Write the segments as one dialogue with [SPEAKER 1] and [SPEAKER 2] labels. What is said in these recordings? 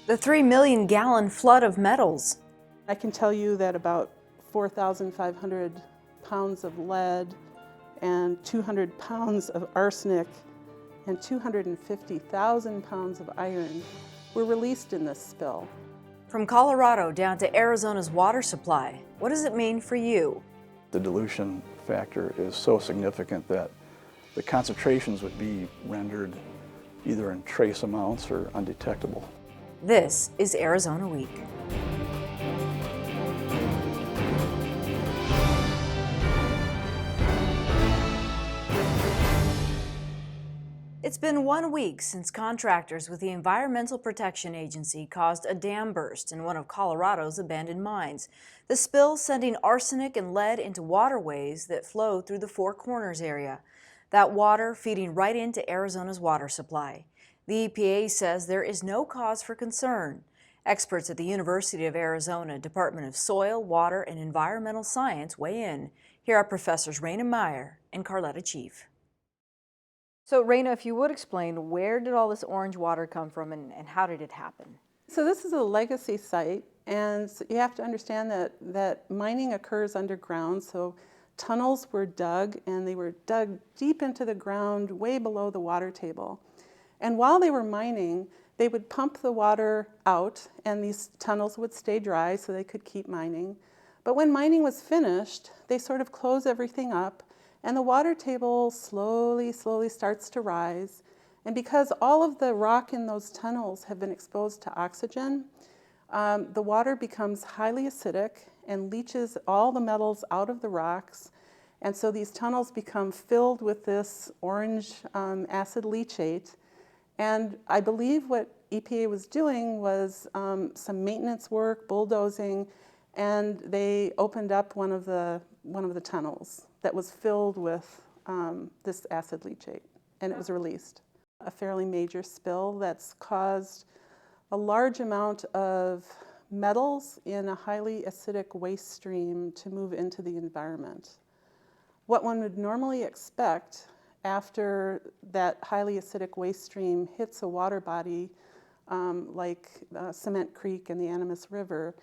[SPEAKER 1] The 3 million gallon flood of metals.
[SPEAKER 2] I can tell you that about 4,500 pounds of lead and 200 pounds of arsenic and 250,000 pounds of iron were released in this spill.
[SPEAKER 1] From Colorado down to Arizona's water supply, what does it mean for you?
[SPEAKER 3] The dilution factor is so significant that the concentrations would be rendered either in trace amounts or undetectable.
[SPEAKER 1] This is Arizona Week. It's been 1 week since contractors with the Environmental Protection Agency caused a dam burst in one of Colorado's abandoned mines. The spill sending arsenic and lead into waterways that flow through the Four Corners area. That water feeding right into Arizona's water supply. The EPA says there is no cause for concern. Experts at the University of Arizona Department of Soil, Water, and Environmental Science weigh in. Here are Professors Raina Meyer and Carletta Chief. So Raina, if you would explain, where did all this orange water come from and how did it happen?
[SPEAKER 2] So this is a legacy site, and you have to understand that mining occurs underground. So tunnels were dug, and they were dug deep into the ground, way below the water table. And while they were mining, they would pump the water out, and these tunnels would stay dry so they could keep mining. But when mining was finished, they sort of close everything up, and the water table slowly starts to rise. And because all of the rock in those tunnels have been exposed to oxygen, the water becomes highly acidic and leaches all the metals out of the rocks. And so these tunnels become filled with this orange acid leachate. And I believe what EPA was doing was some maintenance work, bulldozing, and they opened up one of the tunnels that was filled with this acid leachate, and it was released. A fairly major spill that's caused a large amount of metals in a highly acidic waste stream to move into the environment. What one would normally expect after that highly acidic waste stream hits a water body like Cement Creek and the Animas River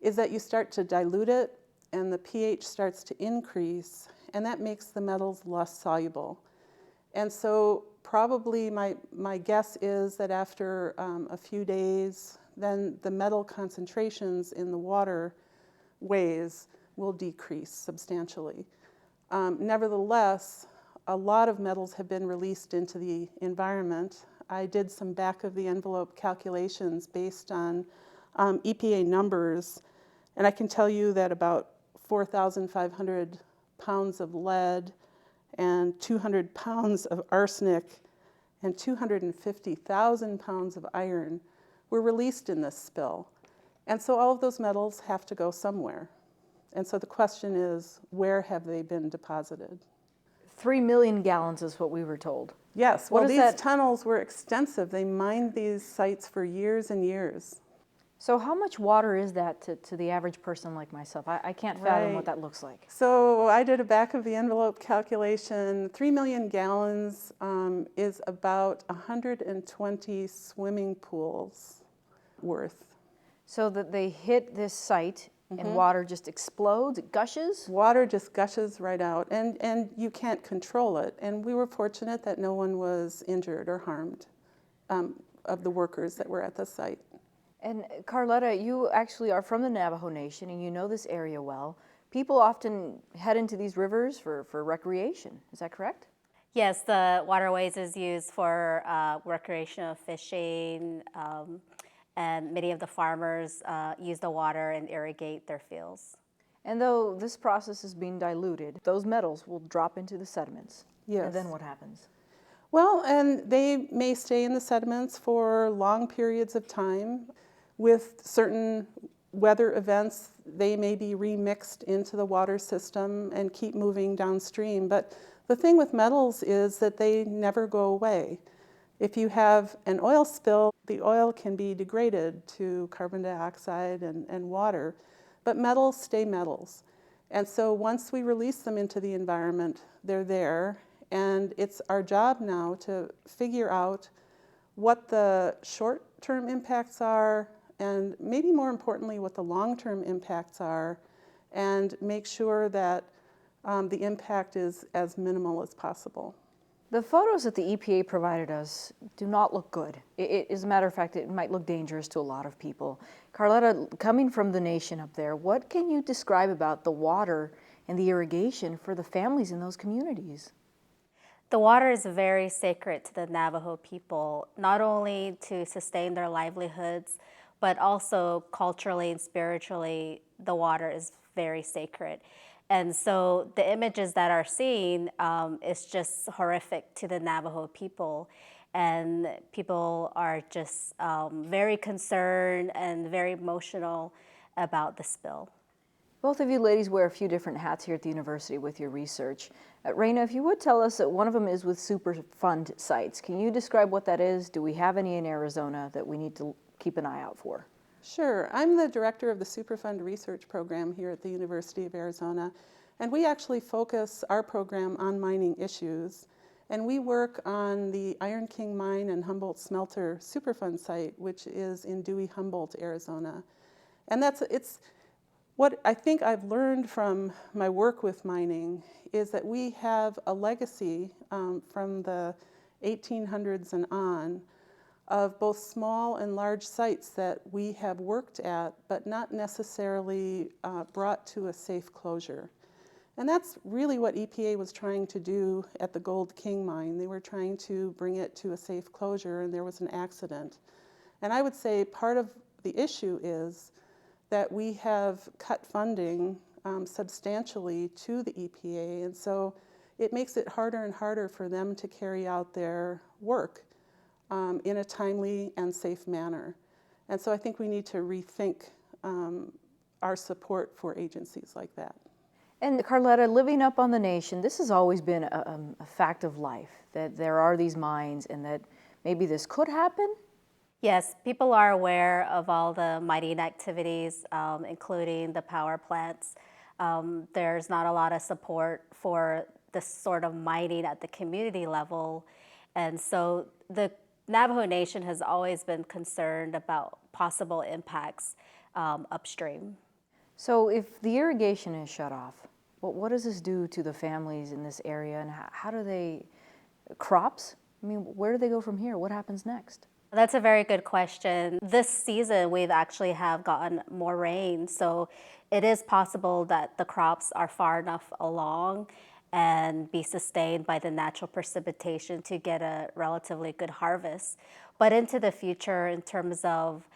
[SPEAKER 2] is that you start to dilute it and the pH starts to increase, and that makes the metals less soluble. And so probably my guess is that after a few days, then the metal concentrations in the waterways will decrease substantially. Nevertheless, a lot of metals have been released into the environment. I did some back of the envelope calculations based on EPA numbers, and I can tell you that about 4,500 pounds of lead and 200 pounds of arsenic and 250,000 pounds of iron were released in this spill. And so all of those metals have to go somewhere. And so the question is, where have they been deposited?
[SPEAKER 1] 3 million gallons is what we were told.
[SPEAKER 2] Yes, well, these tunnels were extensive. They mined these sites for years and years.
[SPEAKER 1] So how much water is that to the average person like myself? I can't fathom what that looks like.
[SPEAKER 2] So I did a back of the envelope calculation. 3 million gallons is about 120 swimming pools worth.
[SPEAKER 1] So that they hit this site and water just explodes, it gushes?
[SPEAKER 2] Water just gushes right out, and you can't control it. And we were fortunate that no one was injured or harmed of the workers that were at the site.
[SPEAKER 1] And Carletta, you actually are from the Navajo Nation and you know this area well. People often head into these rivers for recreation, is that correct?
[SPEAKER 4] Yes, the waterways is used for recreational fishing, and many of the farmers use the water and irrigate their fields.
[SPEAKER 1] And though this process is being diluted, those metals will drop into the sediments.
[SPEAKER 2] Yes.
[SPEAKER 1] And then what happens?
[SPEAKER 2] Well, and they may stay in the sediments for long periods of time. With certain weather events, they may be remixed into the water system and keep moving downstream. But the thing with metals is that they never go away. If you have an oil spill, the oil can be degraded to carbon dioxide and water, but metals stay metals. And so once we release them into the environment, they're there, and it's our job now to figure out what the short short-term impacts are, and maybe more importantly, what the long-term impacts are, and make sure that the impact is as minimal as possible.
[SPEAKER 1] The photos that the EPA provided us do not look good. As a matter of fact, it might look dangerous to a lot of people. Carletta, coming from the nation up there, what can you describe about the water and the irrigation for the families in those communities?
[SPEAKER 4] The water is very sacred to the Navajo people, not only to sustain their livelihoods, but also culturally and spiritually, the water is very sacred. And so the images that are seen is just horrific to the Navajo people. And people are just very concerned and very emotional about the spill.
[SPEAKER 1] Both of you ladies wear a few different hats here at the university with your research. Raina, if you would tell us that one of them is with Superfund sites. Can you describe what that is? Do we have any in Arizona that we need to keep an eye out for?
[SPEAKER 2] Sure. I'm the director of the Superfund research program here at the University of Arizona, and we actually focus our program on mining issues. And we work on the Iron King Mine and Humboldt Smelter Superfund site, which is in Dewey-Humboldt, Arizona. And it's what I think I've learned from my work with mining is that we have a legacy from the 1800s and on of both small and large sites that we have worked at, but not necessarily brought to a safe closure. And that's really what EPA was trying to do at the Gold King mine. They were trying to bring it to a safe closure, and there was an accident. And I would say part of the issue is that we have cut funding substantially to the EPA, and so it makes it harder and harder for them to carry out their work in a timely and safe manner. And so I think we need to rethink our support for agencies like that.
[SPEAKER 1] And Carletta, living up on the nation, this has always been a fact of life, that there are these mines and that maybe this could happen?
[SPEAKER 4] Yes, people are aware of all the mining activities, including the power plants. There's not a lot of support for this sort of mining at the community level. And so the Navajo Nation has always been concerned about possible impacts upstream.
[SPEAKER 1] So if the irrigation is shut off, what does this do to the families in this area, and how do they, crops? I mean, where do they go from here? What happens next?
[SPEAKER 4] That's a very good question. This season, we've actually have gotten more rain, so it is possible that the crops are far enough along and be sustained by the natural precipitation to get a relatively good harvest. But into the future, in terms of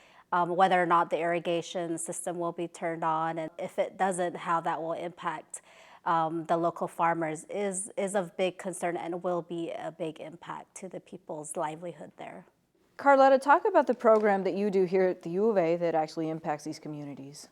[SPEAKER 4] whether or not the irrigation system will be turned on, and if it doesn't, how that will impact the local farmers is of big concern and will be a big impact to the people's livelihood there.
[SPEAKER 1] Carletta, talk about the program that you do here at the U of A that actually impacts these communities.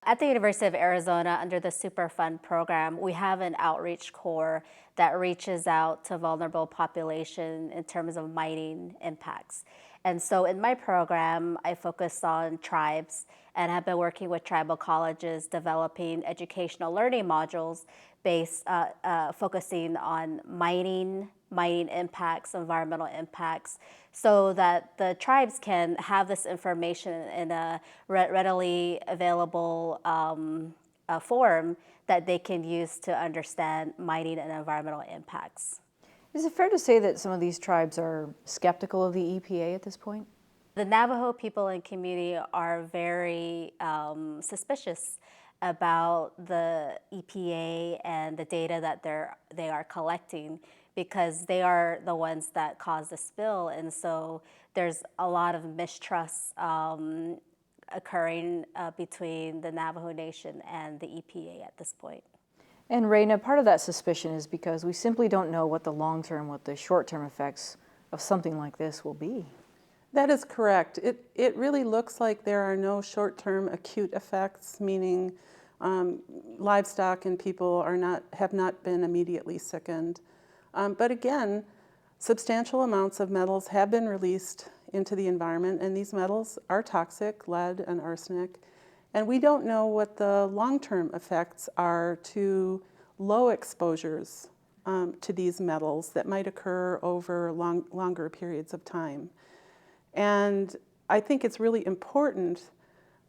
[SPEAKER 4] At the University of Arizona, under the Superfund program, we have an outreach core that reaches out to vulnerable population in terms of mining impacts. And so in my program, I focus on tribes and have been working with tribal colleges developing educational learning modules focusing on mining impacts, environmental impacts, so that the tribes can have this information in a readily available form that they can use to understand mining and environmental impacts.
[SPEAKER 1] Is it fair to say that some of these tribes are skeptical of the EPA at this point?
[SPEAKER 4] The Navajo people and community are very suspicious about the EPA and the data that they are collecting, because they are the ones that caused the spill. And so there's a lot of mistrust occurring between the Navajo Nation and the EPA at this point.
[SPEAKER 1] And Raina, part of that suspicion is because we simply don't know what the long-term, what the short-term effects of something like this will be.
[SPEAKER 2] That is correct. It really looks like there are no short-term acute effects, meaning livestock and people have not been immediately sickened. But again, substantial amounts of metals have been released into the environment, and these metals are toxic, lead and arsenic. And we don't know what the long-term effects are to low exposures to these metals that might occur over longer periods of time. And I think it's really important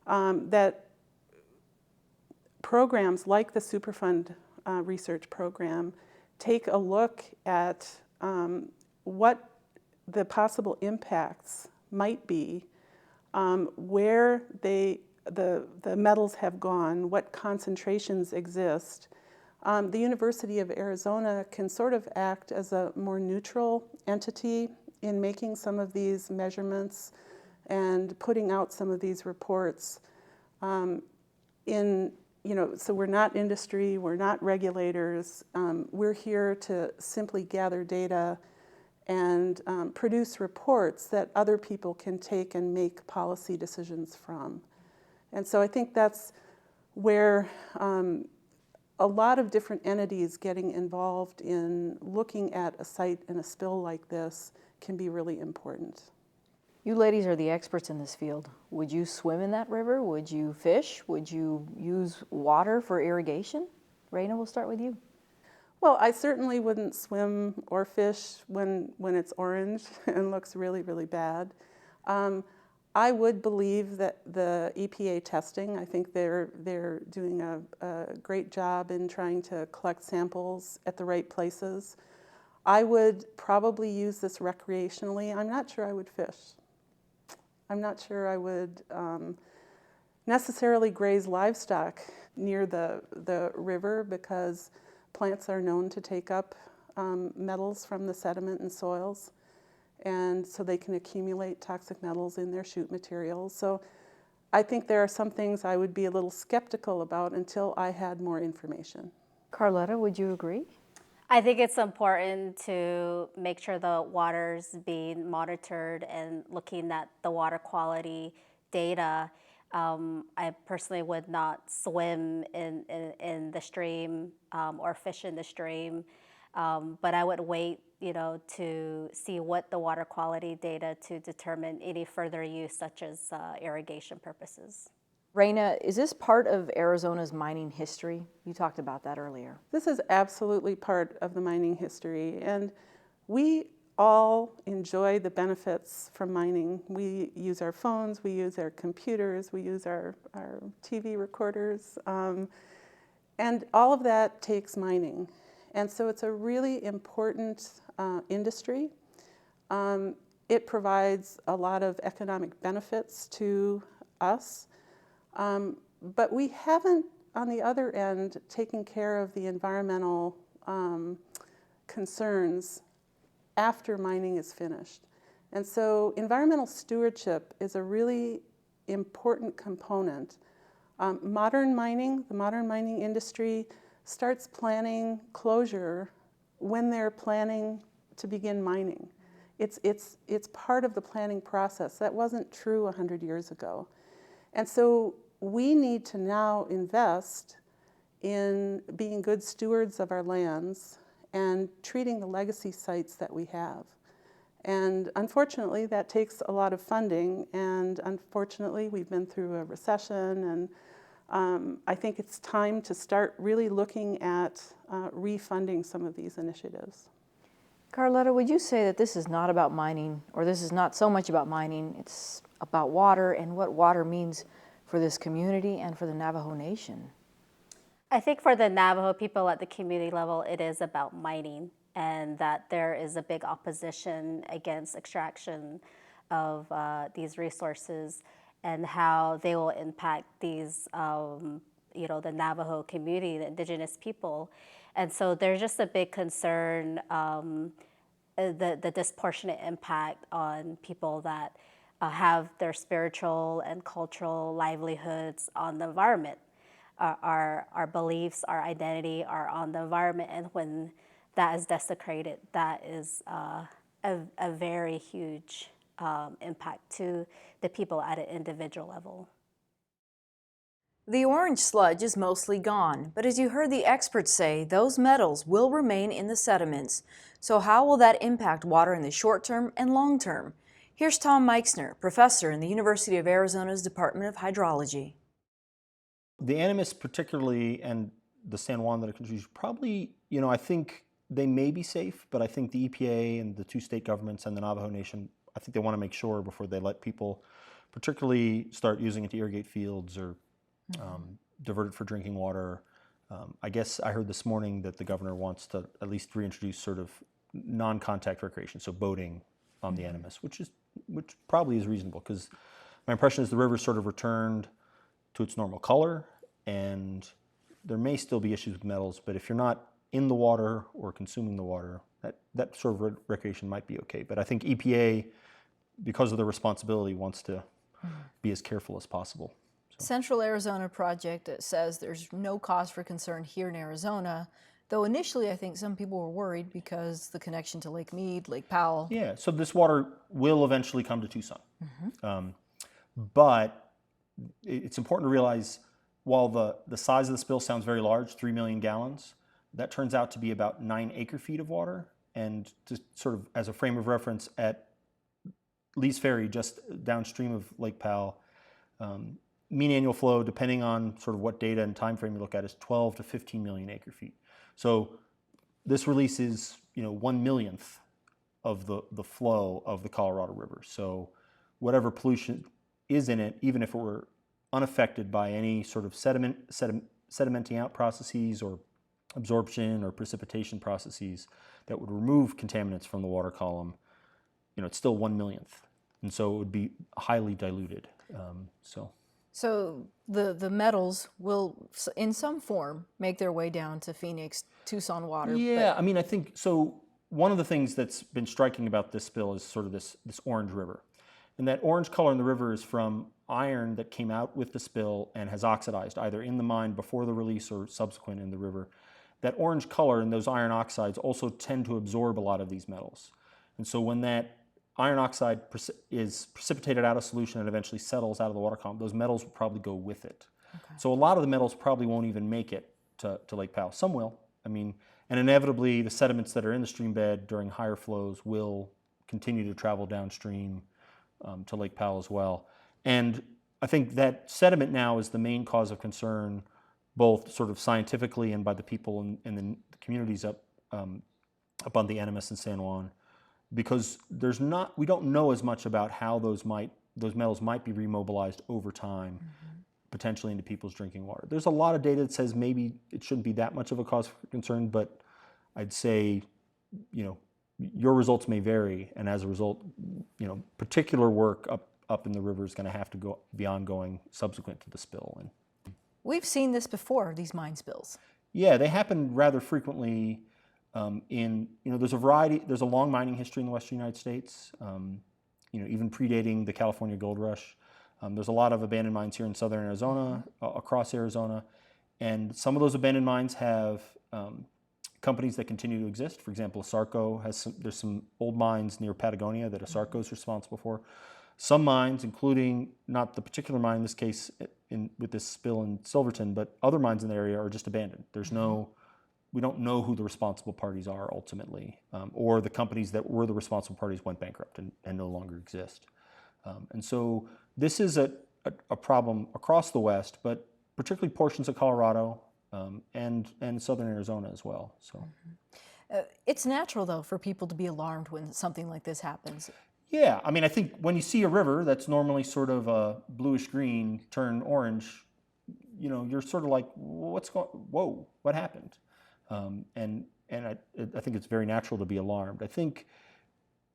[SPEAKER 2] that programs like the Superfund research program take a look at what the possible impacts might be, where the metals have gone, what concentrations exist. The University of Arizona can sort of act as a more neutral entity in making some of these measurements and putting out some of these reports. So we're not industry, we're not regulators. We're here to simply gather data and produce reports that other people can take and make policy decisions from. And so I think that's where a lot of different entities getting involved in looking at a site and a spill like this can be really important.
[SPEAKER 1] You ladies are the experts in this field. Would you swim in that river? Would you fish? Would you use water for irrigation? Raina, we'll start with you.
[SPEAKER 2] Well, I certainly wouldn't swim or fish when it's orange and looks really, really bad. I would believe that the EPA testing, I think they're doing a great job in trying to collect samples at the right places. I would probably use this recreationally. I'm not sure I would fish. I'm not sure I would necessarily graze livestock near the river because plants are known to take up metals from the sediment and soils, and so they can accumulate toxic metals in their shoot materials. So I think there are some things I would be a little skeptical about until I had more information.
[SPEAKER 1] Carletta, would you agree?
[SPEAKER 4] I think it's important to make sure the water's being monitored and looking at the water quality data. I personally would not swim in the stream or fish in the stream, but I would wait, to see what the water quality data to determine any further use, such as irrigation purposes.
[SPEAKER 1] Raina, is this part of Arizona's mining history? You talked about that earlier.
[SPEAKER 2] This is absolutely part of the mining history, and we all enjoy the benefits from mining. We use our phones, we use our computers, we use our TV recorders, and all of that takes mining. And so it's a really important industry. It provides a lot of economic benefits to us. But we haven't, on the other end, taken care of the environmental concerns after mining is finished. And so environmental stewardship is a really important component. The modern mining industry starts planning closure when they're planning to begin mining. It's part of the planning process. That wasn't true 100 years ago. And so we need to now invest in being good stewards of our lands and treating the legacy sites that we have. And unfortunately, that takes a lot of funding, and unfortunately, we've been through a recession, and I think it's time to start really looking at refunding some of these initiatives.
[SPEAKER 1] Carletta, would you say that this is not about mining, or this is not so much about mining, it's about water and what water means for this community and for the Navajo Nation?
[SPEAKER 4] I think for the Navajo people at the community level, it is about mining, and that there is a big opposition against extraction of these resources and how they will impact these, the Navajo community, the indigenous people. And so there's just a big concern, the disproportionate impact on people that have their spiritual and cultural livelihoods on the environment. Our beliefs, our identity are on the environment, and when that is desecrated, that is a very huge impact to the people at an individual level.
[SPEAKER 1] The orange sludge is mostly gone, but as you heard the experts say, those metals will remain in the sediments. So how will that impact water in the short term and long term? Here's Tom Meixner, professor in the University of Arizona's Department of Hydrology.
[SPEAKER 5] The Animus particularly, and the San Juan that are contributed, probably, I think they may be safe, but I think the EPA and the two state governments and the Navajo Nation, I think they want to make sure before they let people particularly start using it to irrigate fields or divert it for drinking water. I guess I heard this morning that the governor wants to at least reintroduce sort of non-contact recreation, so boating on the Animas, which probably is reasonable, because my impression is the river sort of returned to its normal color, and there may still be issues with metals, but if you're not in the water or consuming the water, that sort of recreation might be okay. But I think EPA, because of their responsibility, wants to be as careful as possible.
[SPEAKER 1] Central Arizona Project says there's no cause for concern here in Arizona, though initially I think some people were worried because the connection to Lake Mead, Lake Powell.
[SPEAKER 5] Yeah, so this water will eventually come to Tucson. But it's important to realize, while the size of the spill sounds very large, 3 million gallons, that turns out to be about 9 acre-feet of water. And just sort of as a frame of reference, at Lee's Ferry, just downstream of Lake Powell, mean annual flow, depending on sort of what data and time frame you look at, is 12 to 15 million acre-feet. So this release is 1/millionth of the flow of the Colorado River. So whatever pollution is in it, even if it were unaffected by any sort of sedimenting out processes or absorption or precipitation processes that would remove contaminants from the water column, it's still 1/millionth. And so it would be highly diluted.
[SPEAKER 1] So the metals will, in some form, make their way down to Phoenix, Tucson water.
[SPEAKER 5] Yeah, I mean, I think, so one of the things that's been striking about this spill is sort of this orange river. And that orange color in the river is from iron that came out with the spill and has oxidized, either in the mine before the release or subsequent in the river. That orange color and those iron oxides also tend to absorb a lot of these metals. And so when that iron oxide is precipitated out of solution and eventually settles out of the water column, those metals will probably go with it. Okay. So a lot of the metals probably won't even make it to Lake Powell. Some will. I mean, and inevitably the sediments that are in the stream bed during higher flows will continue to travel downstream to Lake Powell as well. And I think that sediment now is the main cause of concern, both sort of scientifically and by the people in the communities up on the Animas and San Juan, because we don't know as much about how those metals might be remobilized over time, potentially into people's drinking water. There's a lot of data that says maybe it shouldn't be that much of a cause for concern, but I'd say, your results may vary, and as a result, particular work up in the river is going to have to be ongoing subsequent to the spill. And
[SPEAKER 1] we've seen this before, these mine spills.
[SPEAKER 5] Yeah, they happen rather frequently. There's a long mining history in the western United States, even predating the California gold rush. There's a lot of abandoned mines here in southern Arizona, across Arizona, and some of those abandoned mines have companies that continue to exist. For example, ASARCO there's some old mines near Patagonia that ASARCO is responsible for. Some mines, including not the particular mine in this case with this spill in Silverton, but other mines in the area are just abandoned. We don't know who the responsible parties are ultimately, or the companies that were the responsible parties went bankrupt and no longer exist. And so this is a problem across the West, but particularly portions of Colorado and southern Arizona as well. So
[SPEAKER 1] it's natural, though, for people to be alarmed when something like this happens.
[SPEAKER 5] Yeah, I mean, I think when you see a river that's normally sort of a bluish green turn orange, you're sort of like, whoa, what happened? And I think it's very natural to be alarmed. I think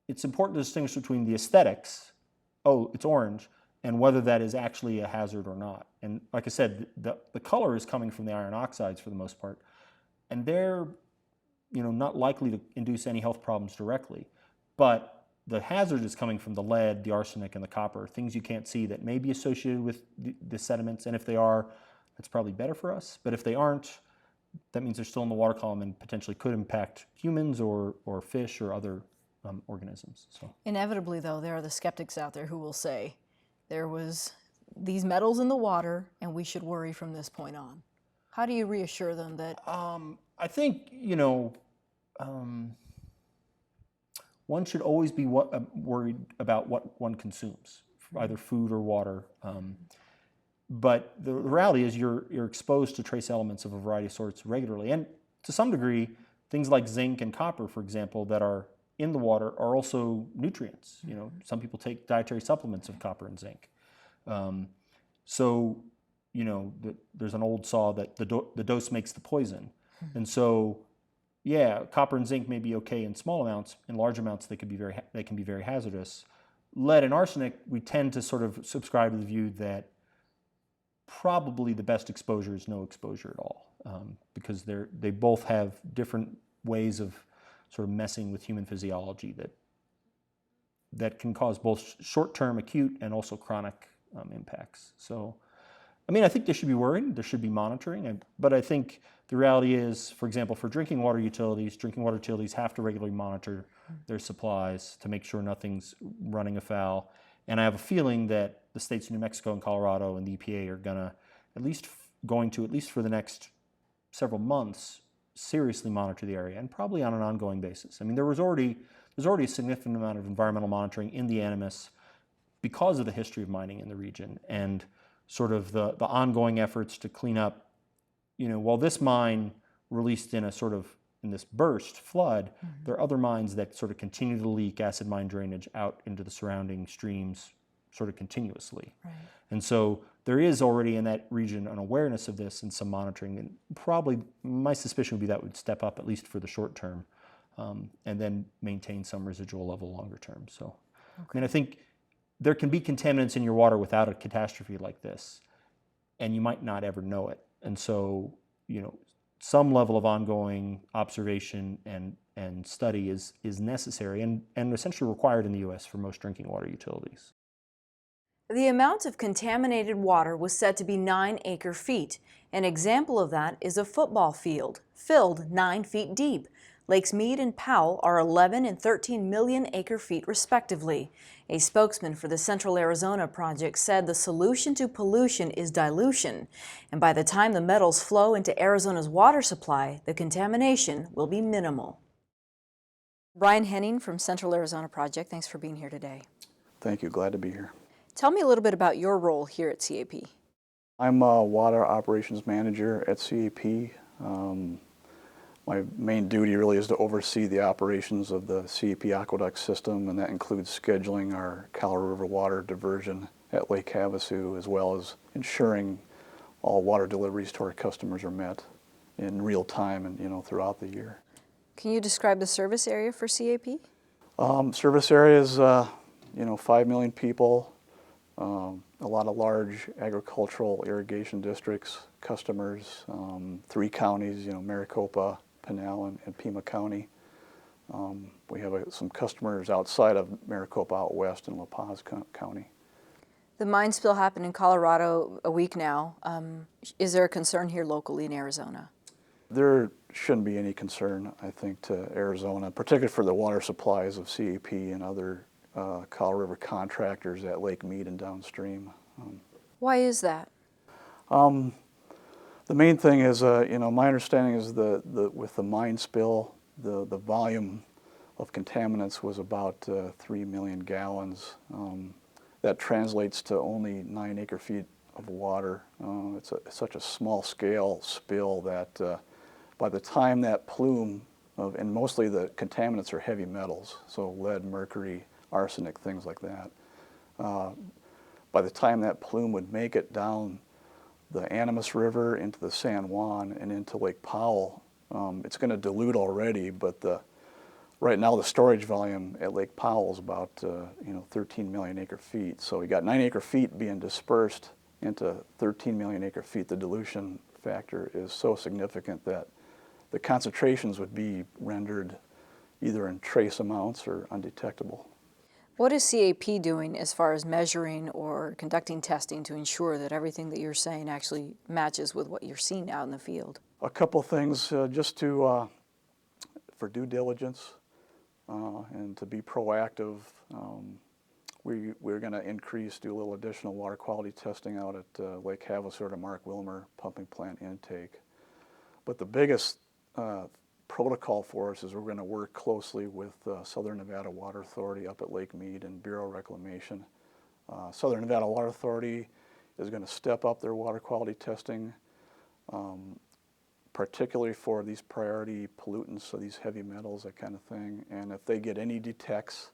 [SPEAKER 5] it's important to distinguish between the aesthetics, it's orange, and whether that is actually a hazard or not. And like I said, the color is coming from the iron oxides for the most part, and they're not likely to induce any health problems directly, but the hazard is coming from the lead, the arsenic, and the copper, things you can't see that may be associated with the sediments, and if they are, that's probably better for us. But if they aren't, that means they're still in the water column and potentially could impact humans or fish or other organisms. So
[SPEAKER 1] inevitably, though, there are the skeptics out there who will say there was these metals in the water and we should worry from this point on. How do you reassure them that?
[SPEAKER 5] I think one should always be worried about what one consumes, either food or water. But the reality is you're exposed to trace elements of a variety of sorts regularly. And to some degree, things like zinc and copper, for example, that are in the water are also nutrients. Some people take dietary supplements of copper and zinc. So, there's an old saw that the dose makes the poison. And so, yeah, copper and zinc may be okay in small amounts. In large amounts, they can be very hazardous. Lead and arsenic, we tend to sort of subscribe to the view that probably the best exposure is no exposure at all, because they both have different ways of sort of messing with human physiology that can cause both short-term acute and also chronic impacts. So, I think they should be worried, there should be monitoring, but I think the reality is, for example, for drinking water utilities have to regularly monitor their supplies to make sure nothing's running afoul. And I have a feeling that the states of New Mexico and Colorado and the EPA are at least for the next several months, seriously monitor the area, and probably on an ongoing basis. There's already a significant amount of environmental monitoring in the Animas because of the history of mining in the region and sort of the ongoing efforts to clean up. While this mine released in this burst flood, there are other mines that sort of continue to leak acid mine drainage out into the surrounding streams sort of continuously. Right. And so there is already in that region an awareness of this and some monitoring, and probably my suspicion would be that would step up at least for the short term, and then maintain some residual level longer term. So, okay. I think there can be contaminants in your water without a catastrophe like this, and you might not ever know it. And so, some level of ongoing observation and study is necessary and essentially required in the U.S. for most drinking water utilities.
[SPEAKER 1] The amount of contaminated water was said to be 9 acre-feet. An example of that is a football field, filled 9 feet deep. Lakes Mead and Powell are 11 and 13 million acre-feet respectively. A spokesman for the Central Arizona Project said the solution to pollution is dilution, and by the time the metals flow into Arizona's water supply, the contamination will be minimal. Brian Henning from Central Arizona Project, thanks for being here today.
[SPEAKER 3] Thank you, glad to be here.
[SPEAKER 1] Tell me a little bit about your role here at CAP.
[SPEAKER 3] I'm a water operations manager at CAP. My main duty really is to oversee the operations of the CAP aqueduct system, and that includes scheduling our Colorado River water diversion at Lake Havasu, as well as ensuring all water deliveries to our customers are met in real time and throughout the year.
[SPEAKER 1] Can you describe the service area for CAP?
[SPEAKER 3] Service area is 5 million people, a lot of large agricultural irrigation districts, customers, 3 counties, Maricopa, Pinal, and Pima County. We have some customers outside of Maricopa out west in La Paz County.
[SPEAKER 1] The mine spill happened in Colorado a week now. Is there a concern here locally in Arizona?
[SPEAKER 3] There shouldn't be any concern, I think, to Arizona, particularly for the water supplies of CAP and other Colorado River contractors at Lake Mead and downstream.
[SPEAKER 1] Why is that?
[SPEAKER 3] The main thing is, my understanding is with the mine spill, the volume of contaminants was about 3 million gallons. That translates to only 9 acre-feet of water. It's such a small scale spill that by the time that plume and mostly the contaminants are heavy metals, so lead, mercury, arsenic, things like that. By the time that plume would make it down the Animas River into the San Juan and into Lake Powell, it's going to dilute already, but right now the storage volume at Lake Powell is about 13 million acre-feet. So you got 9 acre-feet being dispersed into 13 million acre-feet. The dilution factor is so significant that the concentrations would be rendered either in trace amounts or undetectable.
[SPEAKER 1] What is CAP doing as far as measuring or conducting testing to ensure that everything that you're saying actually matches with what you're seeing out in the field?
[SPEAKER 3] A couple things just for due diligence and to be proactive. We're going to do a little additional water quality testing out at Lake Havasu to Mark Wilmer pumping plant intake. But the biggest protocol for us is we're going to work closely with Southern Nevada Water Authority up at Lake Mead and Bureau Reclamation. Southern Nevada Water Authority is going to step up their water quality testing, particularly for these priority pollutants, so these heavy metals, that kind of thing. And if they get any detects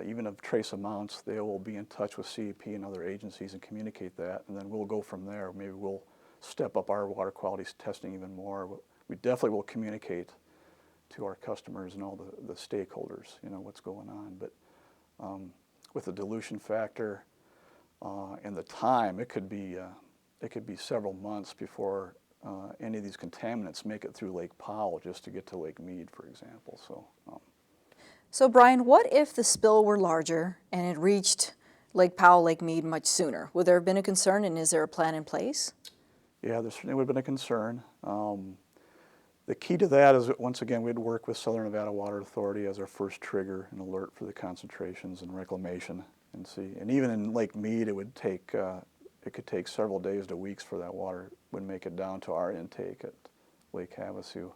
[SPEAKER 3] even of trace amounts, they will be in touch with CEP and other agencies and communicate that, and then we'll go from there. Maybe we'll step up our water quality testing even more. We definitely will communicate to our customers and all the stakeholders, what's going on. But with the dilution factor and the time, it could be several months before any of these contaminants make it through Lake Powell just to get to Lake Mead, for example.
[SPEAKER 1] So Brian, what if the spill were larger and it reached Lake Powell, Lake Mead much sooner? Would there have been a concern, and is there a plan in place?
[SPEAKER 3] Yeah, there certainly would have been a concern. The key to that is that, once again, we'd work with Southern Nevada Water Authority as our first trigger and alert for the concentrations and reclamation, and see. And even in Lake Mead, it could take several days to weeks for that water would make it down to our intake at Lake Havasu.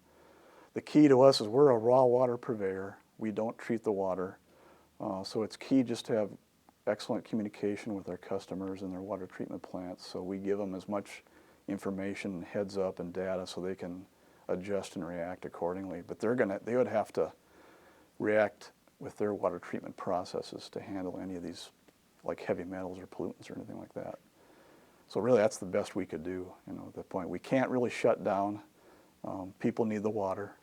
[SPEAKER 3] The key to us is we're a raw water purveyor. We don't treat the water, so it's key just to have excellent communication with our customers and their water treatment plants. So we give them as much information, heads up, and data so they can adjust and react accordingly. But they would have to react with their water treatment processes to handle any of these, like heavy metals or pollutants or anything like that. So really, that's the best we could do. At that point, we can't really shut down. People need the water.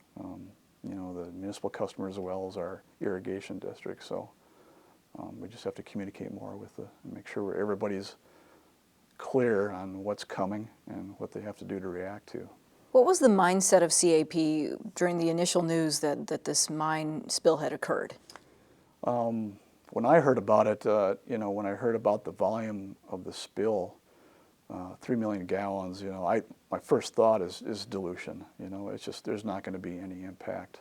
[SPEAKER 3] The municipal customers as well as our irrigation district. So we just have to communicate more with and make sure everybody's clear on what's coming and what they have to do to react to.
[SPEAKER 1] What was the mindset of CAP during the initial news that this mine spill had occurred?
[SPEAKER 3] When I heard about it, when I heard about the volume of the spill, 3 million gallons, my first thought is dilution. It's just there's not going to be any impact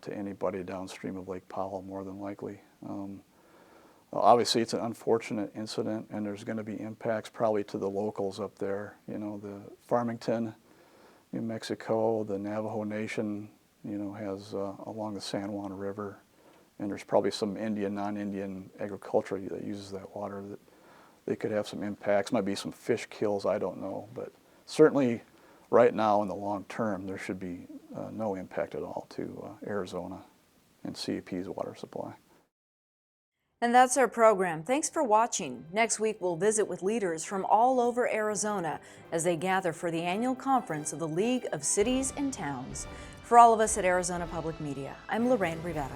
[SPEAKER 3] to anybody downstream of Lake Powell, more than likely. Obviously, it's an unfortunate incident, and there's going to be impacts probably to the locals up there. The Farmington, New Mexico, the Navajo Nation, has along the San Juan River, and there's probably some Indian, non-Indian agriculture that uses that water that they could have some impacts. Might be some fish kills, I don't know, but certainly right now in the long term, there should be no impact at all to Arizona and CEP's water supply.
[SPEAKER 1] And that's our program. Thanks for watching. Next week, we'll visit with leaders from all over Arizona as they gather for the annual conference of the League of Cities and Towns. For all of us at Arizona Public Media, I'm Lorraine Rivera.